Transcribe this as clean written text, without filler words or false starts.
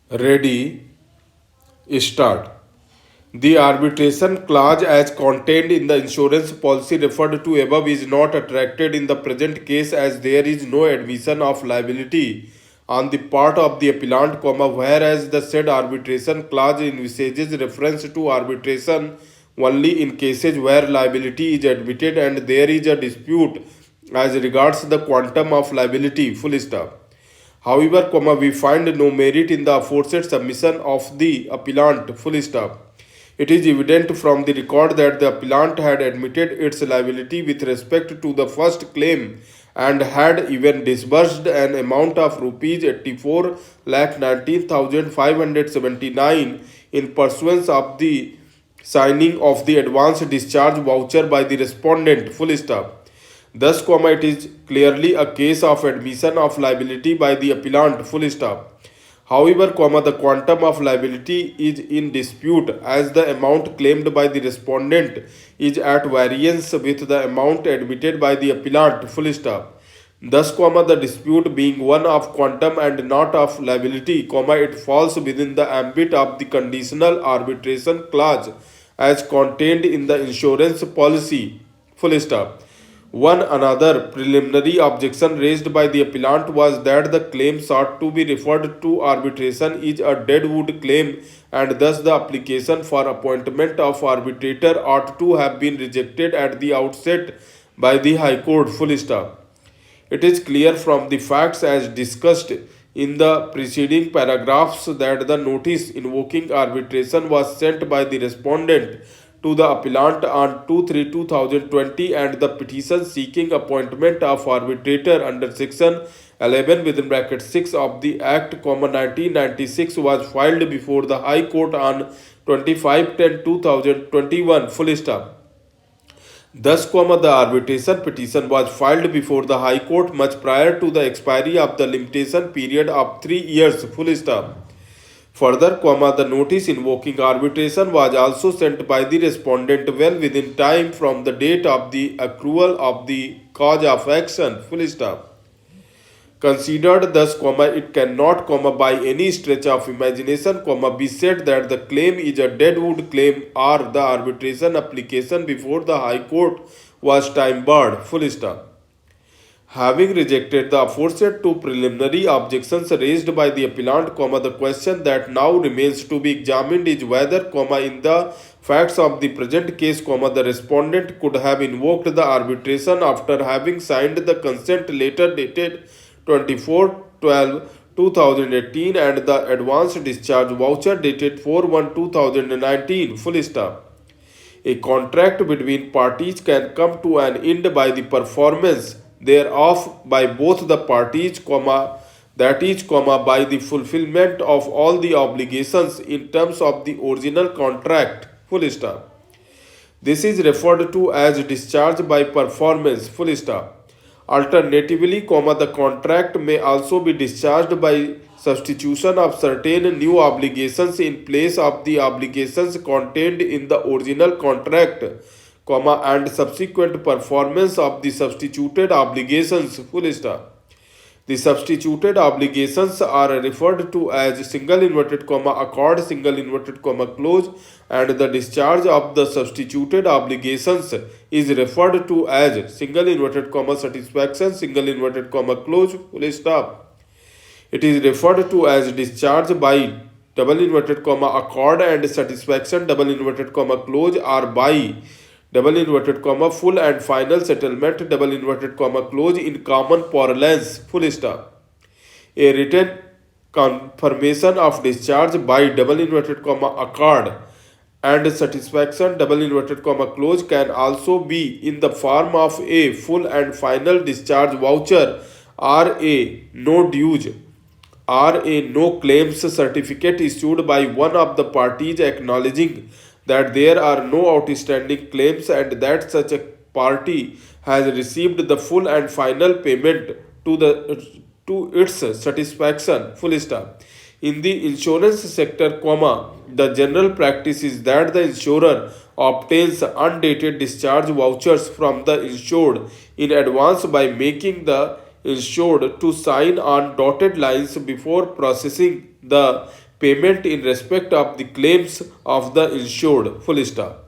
Ready, start. The arbitration clause as contained in the insurance policy referred to above is not attracted in the present case as there is no admission of liability on the part of the appellant, whereas the said arbitration clause envisages reference to arbitration only in cases where liability is admitted and there is a dispute as regards the quantum of liability. Full stop. However, we find no merit in the aforesaid submission of the appellant. Full stop. It is evident from the record that the appellant had admitted its liability with respect to the first claim and had even disbursed an amount of rupees 84,19,579 in pursuance of the signing of the advance discharge voucher by the respondent. Full stop. Thus, it is clearly a case of admission of liability by the appellant. Full stop. However, the quantum of liability is in dispute as the amount claimed by the respondent is at variance with the amount admitted by the appellant. Full stop. Thus, the dispute being one of quantum and not of liability, it falls within the ambit of the conditional arbitration clause as contained in the insurance policy. Full stop. One another preliminary objection raised by the appellant was that the claim sought to be referred to arbitration is a deadwood claim and thus the application for appointment of arbitrator ought to have been rejected at the outset by the High Court. Full stop. It is clear from the facts as discussed in the preceding paragraphs that the notice invoking arbitration was sent by the respondent to the appellant on 2/3/2020 and the petition seeking appointment of arbitrator under section 11 within bracket 6 of the Act, 1996 was filed before the High Court on 25/10/2021. Full stop. Thus, the arbitration petition was filed before the High Court much prior to the expiry of the limitation period of 3 years. Full stop. Further, the notice invoking arbitration was also sent by the respondent well within time from the date of the accrual of the cause of action. Full stop. Considered thus, it cannot, by any stretch of imagination, be said that the claim is a deadwood claim or the arbitration application before the High Court was time barred. Full stop. Having rejected the aforesaid two preliminary objections raised by the appellant, the question that now remains to be examined is whether, in the facts of the present case, the respondent could have invoked the arbitration after having signed the consent letter dated 24/12/2018 and the advance discharge voucher dated 4/1/2019. Full stop. A contract between parties can come to an end by the performance thereof by both the parties, that is, by the fulfillment of all the obligations in terms of the original contract. Full stop. This is referred to as discharge by performance. Full stop. Alternatively, the contract may also be discharged by substitution of certain new obligations in place of the obligations contained in the original contract, and subsequent performance of the substituted obligations. Full stop. The substituted obligations are referred to as single inverted comma accord single inverted comma close, and the discharge of the substituted obligations is referred to as single inverted comma satisfaction single inverted comma close. Full stop. It is referred to as discharge by double inverted comma accord and satisfaction double inverted comma close, or by double inverted comma full and final settlement double inverted comma close in common parlance. Full stop. A written confirmation of discharge by double inverted comma accord and satisfaction double inverted comma close can also be in the form of a full and final discharge voucher, or a no dues or a no claims certificate issued by one of the parties acknowledging that there are no outstanding claims and that such a party has received the full and final payment to its satisfaction. Full stop. In the insurance sector, the general practice is that the insurer obtains undated discharge vouchers from the insured in advance by making the insured to sign on dotted lines before processing the payment in respect of the claims of the insured. Full stop.